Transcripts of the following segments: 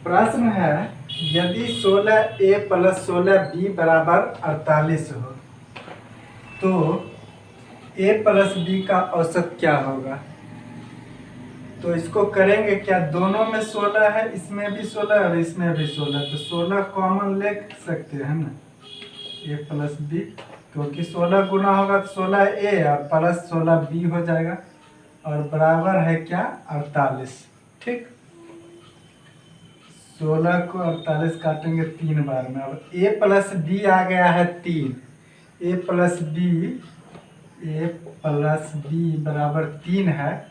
प्रश्न है, यदि 16a प्लस 16b बराबर 48 हो तो a प्लस b का औसत क्या होगा। तो इसको करेंगे क्या, दोनों में 16 है, इसमें भी 16 और इसमें भी 16, तो 16 कॉमन ले सकते हैं ना, a प्लस b, क्योंकि 16 गुना होगा तो 16a और प्लस 16b हो जाएगा और बराबर है क्या 48। ठीक, 16 को 48 काटेंगे 3 बार में। अब a प्लस बी आ गया है 3, a प्लस बी बराबर 3 है,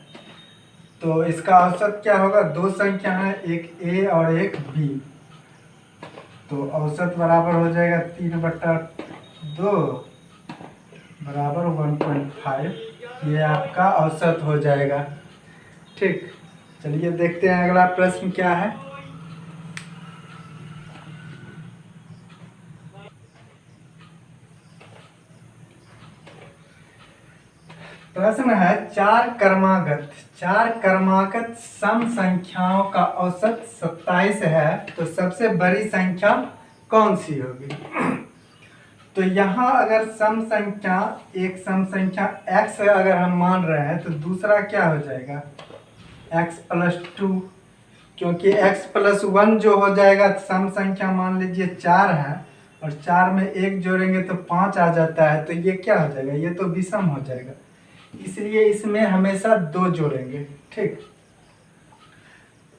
तो इसका औसत क्या होगा, दो संख्या है, एक a और एक b, तो औसत बराबर हो जाएगा 3/2 बराबर 1.5, ये आपका औसत हो जाएगा। ठीक, चलिए देखते हैं अगला प्रश्न क्या है। प्रश्न है, चार क्रमागत सम संख्याओं का औसत 27 है, तो सबसे बड़ी संख्या कौन सी होगी। तो यहाँ अगर सम संख्या, एक सम संख्या x अगर हम मान रहे हैं तो दूसरा क्या हो जाएगा x प्लस 2, क्योंकि x प्लस 1 जो हो जाएगा तो सम संख्या मान लीजिए 4 है और 4 में 1 जोड़ेंगे तो 5 आ जाता है, तो ये क्या हो जाएगा, ये तो विषम हो जाएगा, इसलिए इसमें हमेशा 2 जोड़ेंगे। ठीक,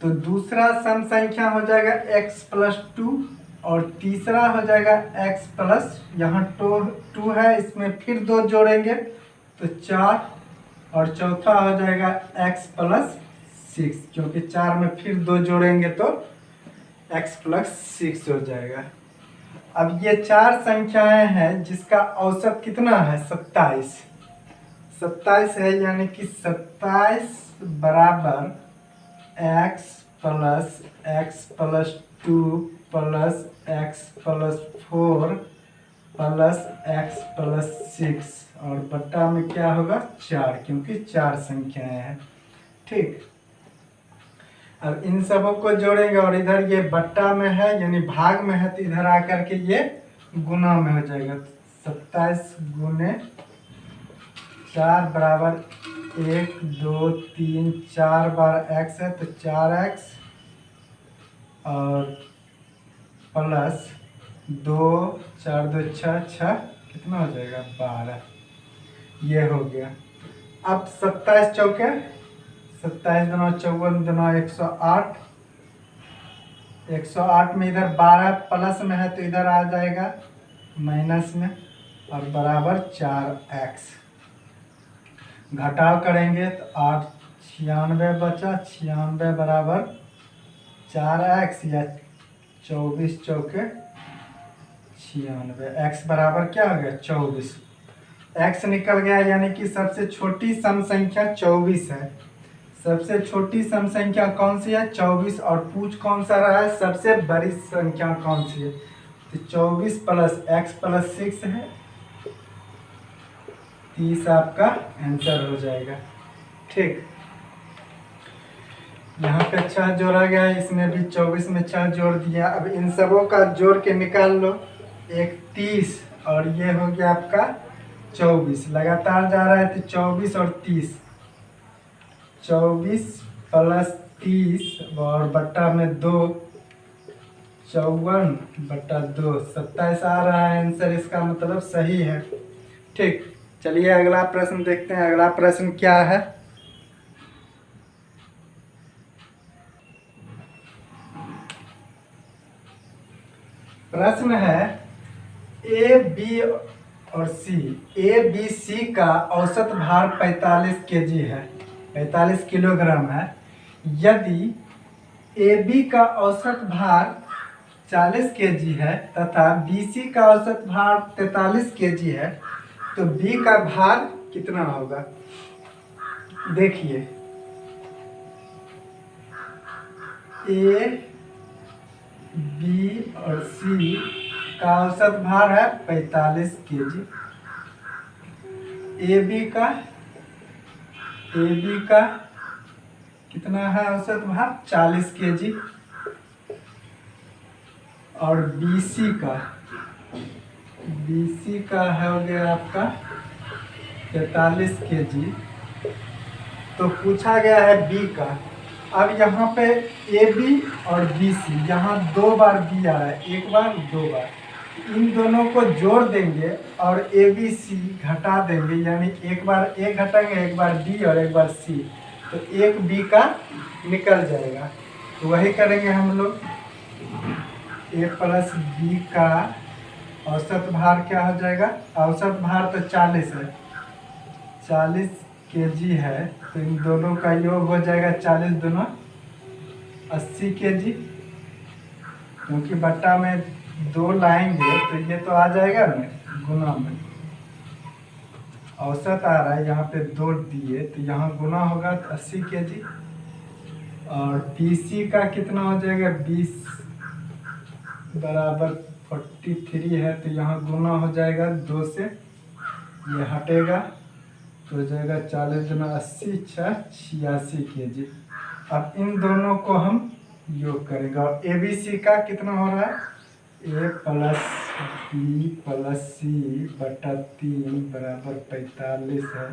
तो दूसरा सम संख्या हो जाएगा x प्लस 2 और तीसरा हो जाएगा x प्लस, यहाँ 2 है, इसमें फिर 2 जोड़ेंगे तो 4 और चौथा हो जाएगा x प्लस 6, क्योंकि 4 में फिर 2 जोड़ेंगे तो x प्लस 6 हो जाएगा। अब ये 4 संख्याएं हैं जिसका औसत कितना है 27 है, यानी कि 27 बराबर x plus 2 plus x plus 4 plus x plus 6 और बट्टा में क्या होगा 4, क्योंकि 4 संख्याएं हैं। ठीक, अब इन सबों को जोड़ेंगे और इधर ये बट्टा में है यानी भाग में है, तो इधर आकर के ये गुना में हो जाएगा, 27 गुने 4 बराबर 1 2 3 4 बार x है, तो 4x और प्लस 2 4 2 6 कितना हो जाएगा 12, ये हो गया। अब 27 चौके 27 दुना 54 दुना 108, 108 में इधर 12 प्लस में है तो इधर आ जाएगा माइनस में और बराबर 4x, घटाव करेंगे तो 8 96 बचा, 96 बराबर 4x या 24 चौके 96, x बराबर क्या हो गया 24, x निकल गया, यानी कि सबसे छोटी सम संख्या 24 है। सबसे छोटी सम संख्या कौन सी है 24, और पूछ कौन सा रहा है सबसे बड़ी संख्या कौन सी है, तो 24 प्लस x प्लस 6 है, 30 आपका आंसर हो जाएगा। ठीक, यहाँ पे 6 जोड़ा गया है, इसमें भी 24 में 6 जोड़ दिया। अब इन सबों का जोड़ के निकाल लो, एक 30 और ये हो गया आपका 24, लगातार जा रहा है तो 24 और 30, 24 प्लस 30 और बट्टा में 2, 54/2, 27 आ रहा है आंसर, इसका मतलब सही है। ठीक, चलिए अगला प्रश्न देखते हैं। अगला प्रश्न क्या है, प्रश्न है ए बी और सी, ए बी सी का औसत भार 45 केजी है, 45 किलोग्राम है। यदि ए बी का औसत भार 40 केजी है तथा बी सी का औसत भार 43 केजी है, तो बी का भार कितना होगा। देखिए, ए बी और सी का औसत भार है 45 केजी, ए बी का कितना है औसत भार 40 केजी, और BC का हो गया आपका 43 kg। तो पूछा गया है B का। अब यहाँ पे AB और BC, यहाँ 2 बार B आ रहा है, 1 बार 2 बार, इन दोनों को जोड़ देंगे और ABC घटा देंगे, यानी 1 बार A घटाएंगे, 1 बार B और 1 बार C, तो 1 B का निकल जाएगा। तो वही करेंगे हम लोग। A प्लस B का औसत भार क्या हो जाएगा? औसत भार तो 40 है, 40 kg है, तो इन दोनों का योग हो जाएगा 40 दूना 80 kg, क्योंकि बट्टा में 2 लाएंगे तो ये तो आ जाएगा ना गुना में। औसत आ रहा है, यहाँ पे 2 दिए तो यहाँ गुना होगा तो 80 kg। और BC का कितना हो जाएगा? 20 बराबर 43 है, तो यहाँ गुना हो जाएगा 2 से, ये हटेगा तो हो जाएगा 40 दूना 80, 86 kg। अब इन दोनों को हम योग करेंगे। और ABC का कितना हो रहा है? A plus B plus C बटा 3 बराबर 45 है,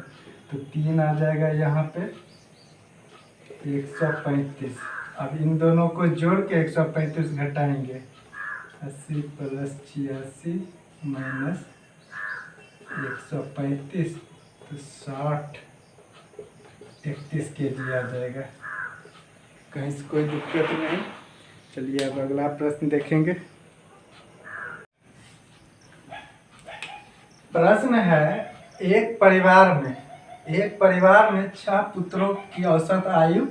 तो 3 आ जाएगा यहाँ पे 135। अब इन दोनों को जोड़ के 135 घटाएंगे, 80 प्लस 86 माइनस 135, तो 60 31 kg आ जाएगा। कहीं से कोई दिक्कत नहीं। चलिए अब अगला प्रश्न देखेंगे। प्रश्न है, एक परिवार में 6 पुत्रों की औसत आयु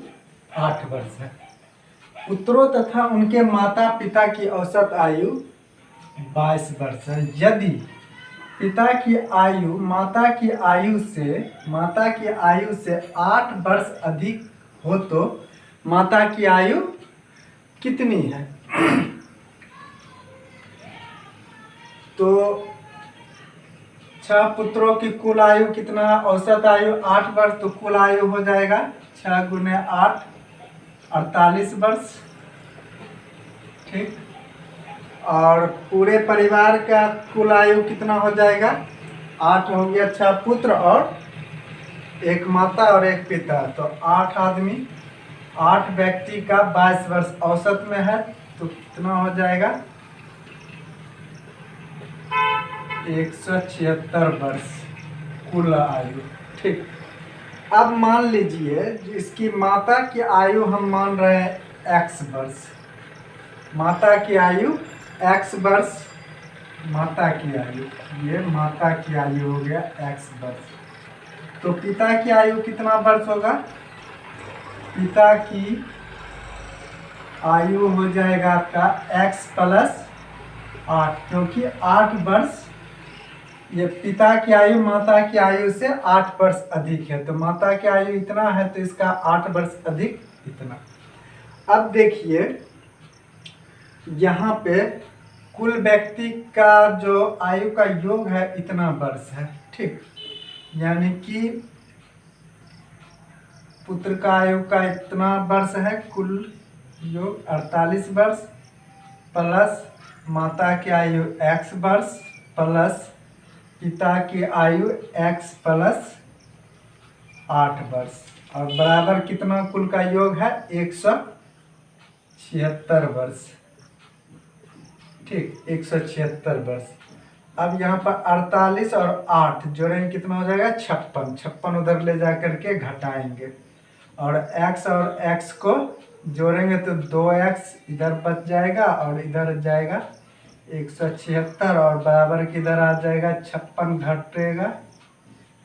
8 वर्ष है। पुत्रों तथा उनके माता पिता की औसत आयु 22 वर्ष है। यदि पिता की आयु माता की आयु से 8 वर्ष अधिक हो तो माता की आयु कितनी है? तो 6 पुत्रों की कुल आयु कितना? औसत आयु 8 वर्ष, तो कुल आयु हो जाएगा 6 गुने 8 48 वर्ष। ठीक। और पूरे परिवार का कुल आयु कितना हो जाएगा? 8 हो गया 6 पुत्र और 1 माता और 1 पिता, तो 8 आदमी, 8 व्यक्ति का 22 वर्ष औसत में है, तो कितना हो जाएगा? 176 वर्ष कुल आयु। ठीक। अब मान लीजिए इसकी माता की आयु हम मान रहे हैं x वर्ष, माता की आयु x वर्ष, माता की आयु, ये माता की आयु हो गया x वर्ष। तो पिता की आयु कितना वर्ष होगा? पिता की आयु हो जाएगा आपका x प्लस 8, क्योंकि 8 वर्ष, ये पिता की आयु माता की आयु से 8 वर्ष अधिक है, तो माता की आयु इतना है तो इसका 8 वर्ष अधिक इतना। अब देखिए यहाँ पे कुल व्यक्ति का जो आयु का योग है इतना वर्ष है। ठीक। यानी कि पुत्र का आयु का इतना वर्ष है, कुल योग 48 वर्ष, प्लस माता की आयु x वर्ष, प्लस पिता की आयु x प्लस 8 वर्ष, और बराबर कितना कुल का योग है? 176 वर्ष। ठीक, 176 वर्ष। अब यहाँ पर 48 और 8 जोड़ेंगे, कितना हो जाएगा? 56। 56 उधर ले जा करके घटाएंगे, और x और x को जोड़ेंगे तो 2x इधर बच जाएगा और इधर जाएगा 176, और बराबर किधर आ जाएगा? 56 घटेगा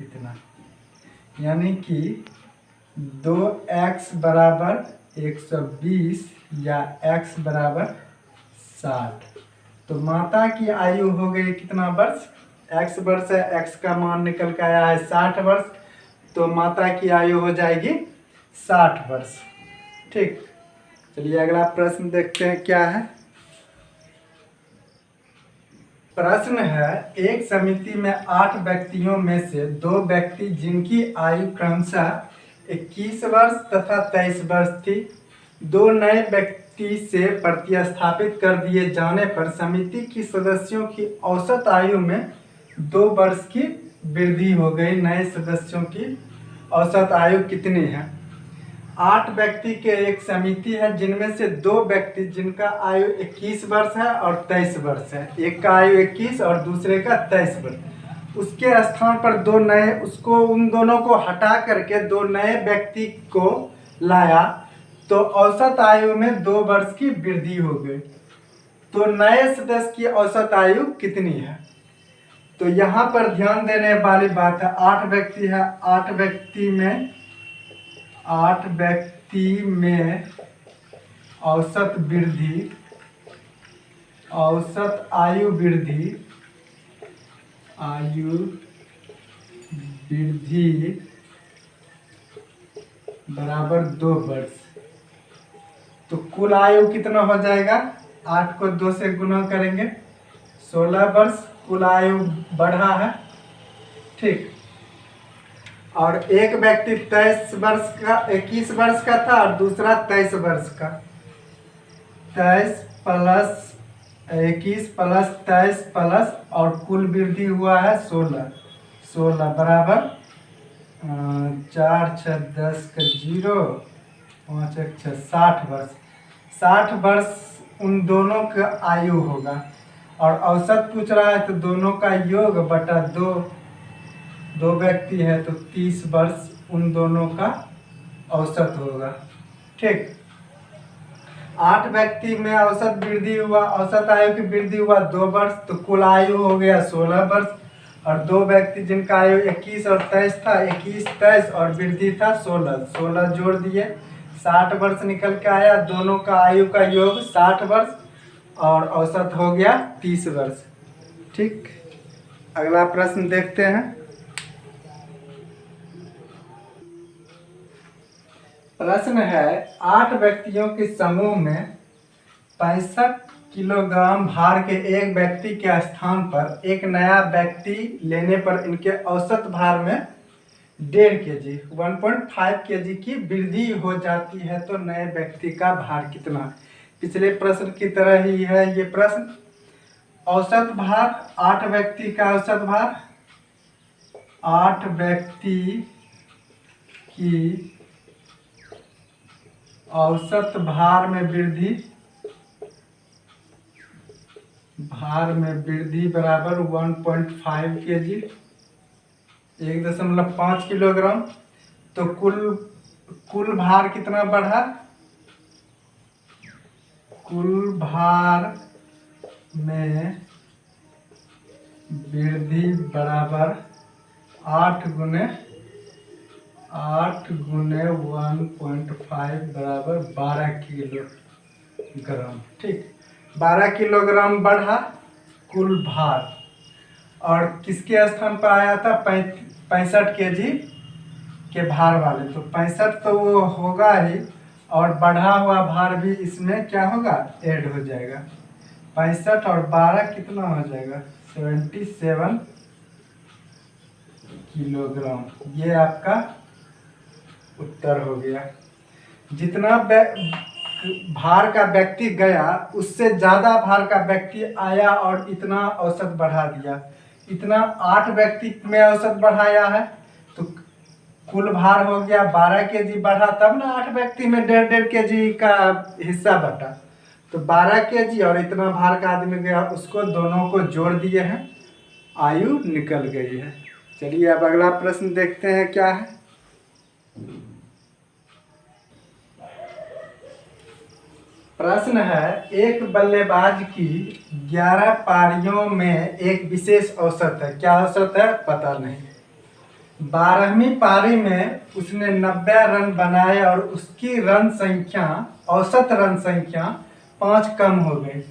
इतना, यानी कि 2x बराबर 120 या x बराबर 60। तो माता की आयु हो गई कितना वर्ष? x वर्ष है, x का मान निकल के आया है 60 वर्ष, तो माता की आयु हो जाएगी 60 वर्ष। ठीक। चलिए अगला प्रश्न देखते हैं क्या है। प्रश्न है, एक समिति में 8 व्यक्तियों में से 2 व्यक्ति जिनकी आयु क्रमशः 21 वर्ष तथा 23 वर्ष थी, दो नए व्यक्ति से प्रतिस्थापित कर दिए जाने पर समिति की सदस्यों की औसत आयु में 2 वर्ष की वृद्धि हो गई। नए सदस्यों की औसत आयु कितनी है? 8 व्यक्ति के एक समिति है, जिनमें से 2 व्यक्ति जिनका आयु 21 वर्ष है और 23 वर्ष है। एक का आयु 21 और दूसरे का 23 वर्ष। उसके स्थान पर उन दोनों को हटा करके 2 नए व्यक्ति को लाया तो औसत आयु में 2 वर्ष की वृद्धि हो गई। तो नए सदस्य की औसत आयु कितनी है? तो यहाँ पर ध्यान देने वाली बात है, 8 व्यक्ति है, 8 व्यक्ति में औसत आयु वृद्धि बराबर 2 वर्ष। तो कुल आयु कितना हो जाएगा? 8 को 2 से गुना करेंगे, 16 वर्ष कुल आयु बढ़ा है। ठीक। और एक व्यक्ति 21 वर्ष का था और दूसरा 23 वर्ष का। 23 प्लस 21 प्लस 23 प्लस और कुल वृद्धि हुआ है 16 बराबर 4 6 10 का 0 5 1 6 60 वर्ष। 60 वर्ष उन दोनों का आयु होगा। और औसत पूछ रहा है तो दोनों का योग बटा 2 व्यक्ति है तो 30 वर्ष उन दोनों का औसत होगा। ठीक। 8 व्यक्ति में औसत वृद्धि हुआ, औसत आयु की वृद्धि हुआ 2 वर्ष, तो कुल आयु हो गया 16 वर्ष। और 2 व्यक्ति जिनका आयु 21 और 23 था, 21 23 और वृद्धि था 16 जोड़ दिए, 60 वर्ष निकल के आया। दोनों का आयु का योग 60 वर्ष और औसत हो गया 30 वर्ष। ठीक। अगला प्रश्न देखते हैं। प्रश्न है, 8 व्यक्तियों के समूह में 65 किलोग्राम भार के एक व्यक्ति के स्थान पर एक नया व्यक्ति लेने पर इनके औसत भार में 1.5 kg 1.5 kg की वृद्धि हो जाती है तो नए व्यक्ति का भार कितना? पिछले प्रश्न की तरह ही है ये प्रश्न। औसत भार, 8 व्यक्ति का औसत भार, 8 व्यक्ति की औसत भार में वृद्धि बराबर 1.5 kg 1.5 किलोग्राम। तो कुल भार कितना बढ़ा? कुल भार में वृद्धि बराबर 8 गुने 1.5 बराबर 12 किलोग्राम। ठीक। 12 किलोग्राम बढ़ा कुल भार। और किसके स्थान पर आया था? 65 kg के भार वाले। तो 65 तो वो होगा ही और बढ़ा हुआ भार भी इसमें क्या होगा? ऐड हो जाएगा। 65 और 12 कितना हो जाएगा? 77 किलोग्राम। ये आपका उत्तर हो गया। जितना भार का व्यक्ति गया उससे ज़्यादा भार का व्यक्ति आया और इतना औसत बढ़ा दिया। इतना 8 व्यक्ति में औसत बढ़ाया है तो कुल भार हो गया 12 kg बढ़ा, तब ना 8 व्यक्ति में 1.5 kg का हिस्सा बटा। तो 12 kg और इतना भार का आदमी गया, उसको दोनों को जोड़ दिए हैं, आयु निकल गई है। चलिए अब अगला प्रश्न देखते हैं क्या है। प्रश्न है, एक बल्लेबाज की 11 पारियों में एक विशेष औसत है। क्या औसत है? पता नहीं। 12वीं पारी में उसने 90 रन बनाए और उसकी औसत रन संख्या 5 कम हो गई।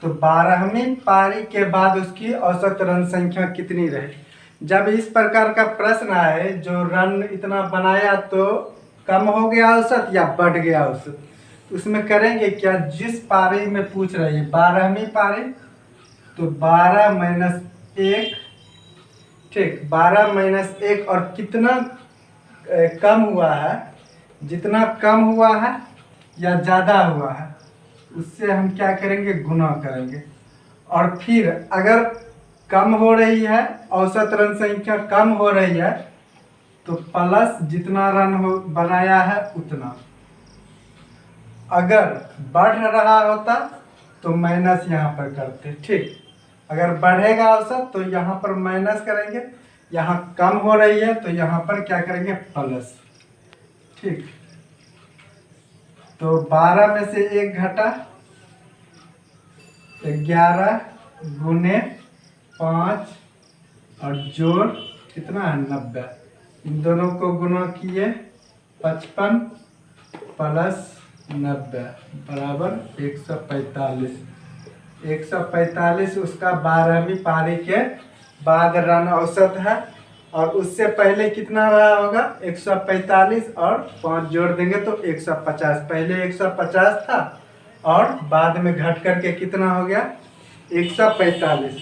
तो 12वीं पारी के बाद उसकी औसत रन संख्या कितनी रही? जब इस प्रकार का प्रश्न आए, जो रन इतना बनाया तो कम हो गया औसत या बढ़ गया औसत, उसमें करेंगे क्या? जिस पारी में पूछ रही है 12वीं पारी, तो 12 - 1। ठीक। 12 - 1 और कितना कम हुआ है? जितना कम हुआ है या ज़्यादा हुआ है उससे हम क्या करेंगे, गुना करेंगे। और फिर अगर कम हो रही है, औसत रन संख्या कम हो रही है, तो प्लस जितना रन हो बनाया है उतना। अगर बढ़ रहा होता तो माइनस यहाँ पर करते, ठीक। अगर बढ़ेगा औसत तो यहाँ पर माइनस करेंगे, यहाँ कम हो रही है तो यहाँ पर क्या करेंगे, प्लस, ठीक। तो 12 में से 1 घटा, 11 गुने 5 और जोड़ कितना है, 90। इन दोनों को गुना किए, 55 प्लस 90 बराबर 145। 145 उसका 12वीं पारी के बाद रन औसत है। और उससे पहले कितना रहा होगा, 145 और 5 जोड़ देंगे तो 150। पहले 150 था और बाद में घट करके कितना हो गया, 145।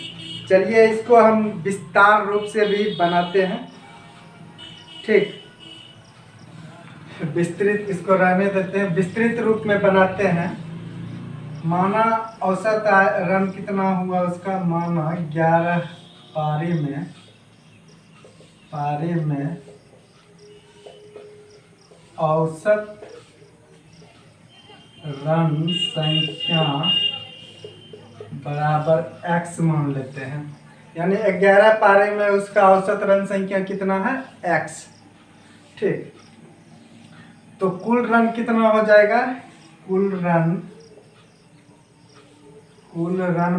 चलिए इसको हम विस्तार रूप से भी बनाते हैं, ठीक। विस्तृत इसको रहने देते हैं, विस्तृत रूप में बनाते हैं। माना औसत रन कितना हुआ उसका, माना 11 पारी में औसत रन संख्या बराबर x मान लेते हैं। यानी 11 पारी में उसका औसत रन संख्या कितना है, x, ठीक। तो कुल रन कितना हो जाएगा, कुल रन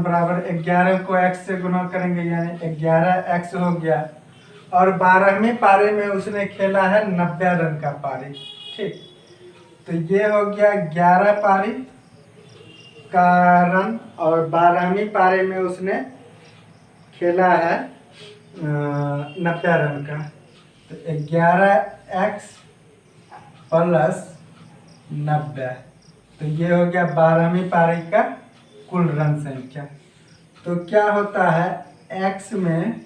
बराबर 11 को x से गुना करेंगे यानी 11x हो गया। और 12वीं पारी में उसने खेला है 90 रन का पारी, ठीक। तो ये हो गया 11 पारी का रन और 12वीं पारी में उसने खेला है 90 रन का। तो 11x प्लस 90, तो ये हो गया 12वीं पारी का कुल रन संख्या। तो क्या होता है, x में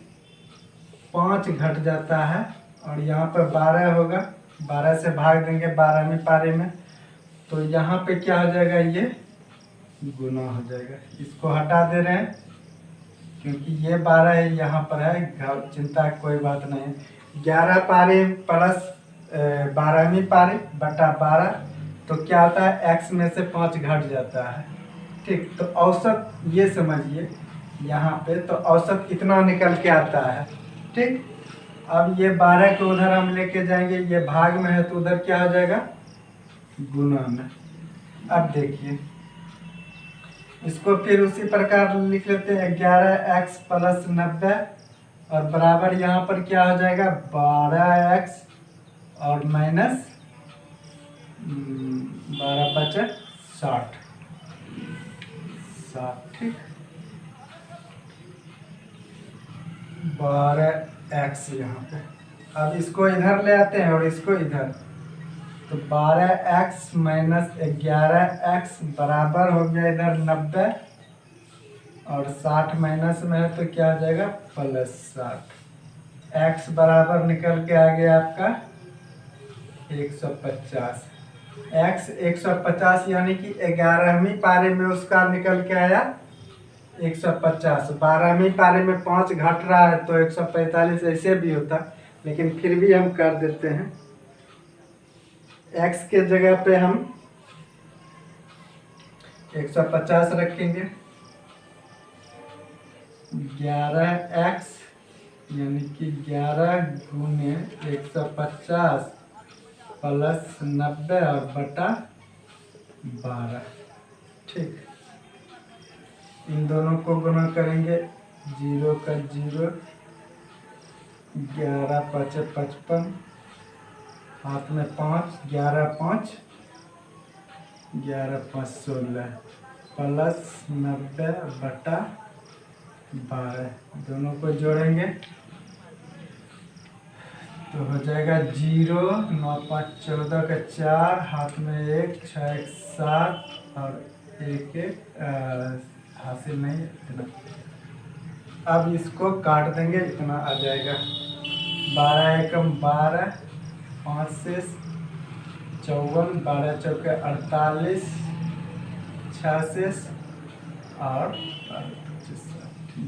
5 घट जाता है और यहाँ पर 12 होगा, 12 से भाग देंगे 12वीं पारी में, तो यहाँ पे क्या हो जाएगा, ये गुना हो जाएगा। इसको हटा दे रहे हैं क्योंकि ये 12 है, यहाँ पर है, चिंता कोई बात नहीं है। 11 पारी प्लस 12वीं पारी बटा 12, तो क्या होता है, x में से 5 घट जाता है, ठीक। तो औसत ये समझिए यहाँ पे, तो औसत इतना निकल के आता है, ठीक। अब ये 12 को उधर हम लेके जाएंगे, ये भाग में है तो उधर क्या हो जाएगा, गुना में। अब देखिए इसको फिर उसी प्रकार लिख लेते हैं, 11x प्लस 90 और बराबर यहाँ पर क्या हो जाएगा, 12x और माइनस 12 5 60, ठीक। 12x यहाँ पे। अब इसको इधर ले आते हैं और इसको इधर, तो 12x माइनस 11x बराबर हो गया इधर 90 और 60 माइनस में है तो क्या हो जाएगा, प्लस 60। x बराबर निकल के आ गया आपका 150। x 150 यानी कि 11वीं पारी में उसका निकल के आया 150। 12वीं पारी में 5 घट रहा है तो 145 ऐसे भी होता, लेकिन फिर भी हम कर देते हैं। x के जगह पे हम 150 रखेंगे, 11x यानी कि 11 गुने 150 प्लस 90 और बटा 12, ठीक। इन दोनों को गुना करेंगे, 0 का 0, 11 5 55, हाथ में 5, 11 5 11 5 16 प्लस 90 बटा 12, दोनों को जोड़ेंगे तो हो जाएगा 0, 9 5 14 का 4, हाथ में 1, 6 1 7 और 1 हासिल नहीं इतना। अब इसको काट देंगे, इतना आ जाएगा, 12 एकम 12, 5 से 54, 12 चौके 48, 66 और 25।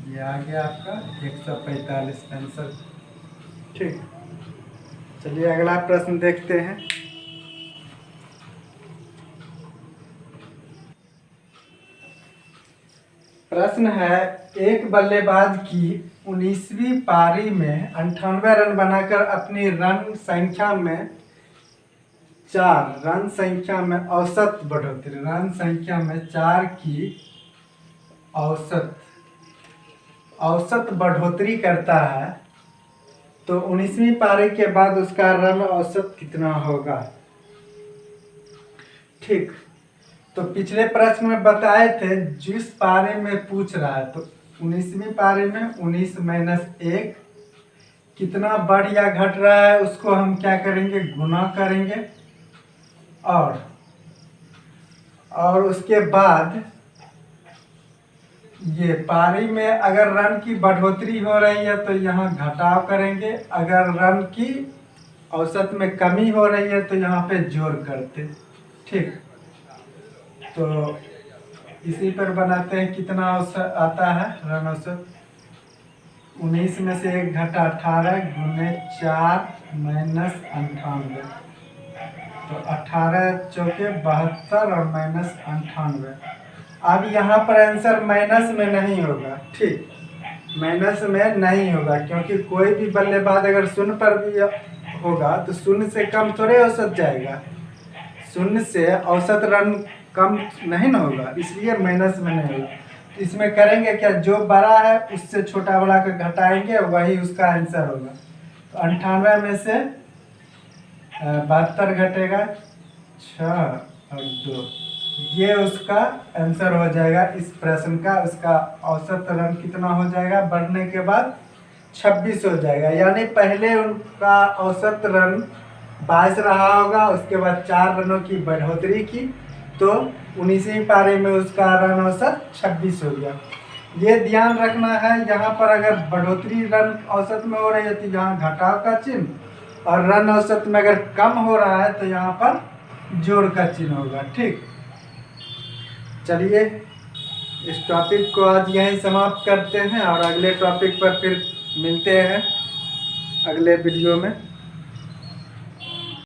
ये आ गया आपका 145 आंसर। ठीक, चलिए अगला प्रश्न देखते हैं। प्रश्न है, एक बल्लेबाज की 19वीं पारी में 98 रन बनाकर अपनी रन संख्या में औसत बढ़ोतरी, रन संख्या में 4 की औसत बढ़ोतरी करता है, तो 19वीं पारी के बाद उसका रन औसत कितना होगा। ठीक, तो पिछले प्रश्न में बताए थे जिस पारी में पूछ रहा है, तो 19वीं पारी में 19 - 1 कितना बढ़ या घट रहा है उसको हम क्या करेंगे, गुना करेंगे। और उसके बाद ये पारी में अगर रन की बढ़ोतरी हो रही है तो यहाँ घटाव करेंगे, अगर रन की औसत में कमी हो रही है तो यहाँ पे जोड़ करते। ठीक, तो इसी पर बनाते हैं कितना औसत आता है रन औसत। 19 में से 1 घटा 18 गुने 4 माइनस 98, तो 18 चौके 72 और माइनस 98। अब यहाँ पर आंसर माइनस में नहीं होगा। ठीक, माइनस में नहीं होगा क्योंकि कोई भी बल्लेबाज अगर शून्य पर भी होगा तो शून्य से कम थोड़े औसत जाएगा, शून्य से औसत रन कम नहीं ना होगा, इसलिए माइनस में नहीं होगा। इसमें करेंगे क्या, जो बड़ा है उससे छोटा बड़ा का घटाएंगे, वही उसका आंसर होगा। तो 98 में से 72 घटेगा 6 और 2, ये उसका आंसर हो जाएगा इस प्रश्न का। उसका औसत रन कितना हो जाएगा बढ़ने के बाद 26 हो जाएगा, यानी पहले उनका औसत रन 22 रहा होगा, उसके बाद 4 रनों की बढ़ोतरी की तो 19वीं पारी में उसका रन औसत 26 हो गया। ये ध्यान रखना है, यहाँ पर अगर बढ़ोतरी रन औसत में हो रही है तो यहाँ घटाव का चिन्ह, और रन औसत में अगर कम हो रहा है तो यहाँ पर जोड़ का चिन्ह होगा। ठीक, चलिए इस टॉपिक को आज यहीं समाप्त करते हैं और अगले टॉपिक पर फिर मिलते हैं अगले वीडियो में।